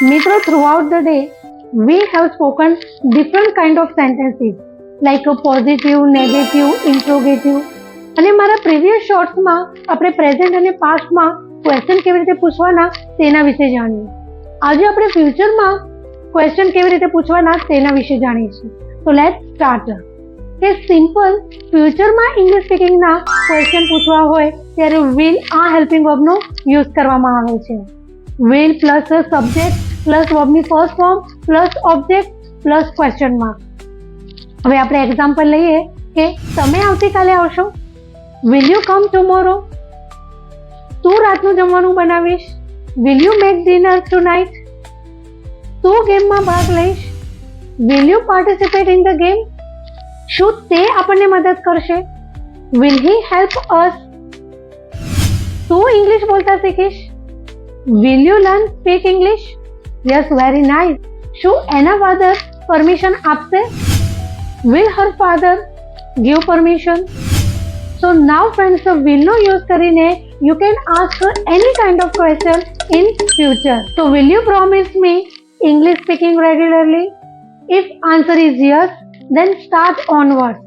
મિત્રો, throughout the day, we have spoken different kind of sentences like a positive, negative, interrogative. અને મારા previous શોર્ટ્સમાં આપણે present અને પાસ્ટમાં question કેવી રીતે પૂછવાના તેના વિશે જાણ્યું. આજે આપણે ફ્યુચરમાં ક્વેશ્ચન કેવી રીતે પૂછવાના તેના વિશે જાણીશું. તો લેટ્સ સ્ટાર્ટ. કે સિમ્પલ ફ્યુચરમાં ઇંગ્લિશ સ્પીકિંગના ક્વેશ્ચન પૂછવા હોય ત્યારે વિલ આ હેલ્પિંગ વર્બનો યુઝ કરવામાં આવે છે. વિલ પ્લસ સબ્જેક્ટ પ્લસ વર્બની first form plus object plus question mark. હવે આપણે એક્ઝામ્પલ લઈએ કે તમે આવતીકાલે આવશો. Will you come tomorrow? તું રાતનું જમવાનું બનાવીશ? Will you make dinner tonight? તું ગેમમાં ભાગ લઈશ? Will you participate in the game? શું તે આપણને મદદ કરશે? Will he help us? તું ઇંગ્લિશ બોલતા શીખીશ? Will you learn speak English? Yes, very nice. શું એના ફાધર પરમિશન આપશે? Will her father give permission? So now friends, will નો યુઝ કરીને you can ask any kind of question in future. So will you promise me English speaking regularly? If answer is yes, then start onwards.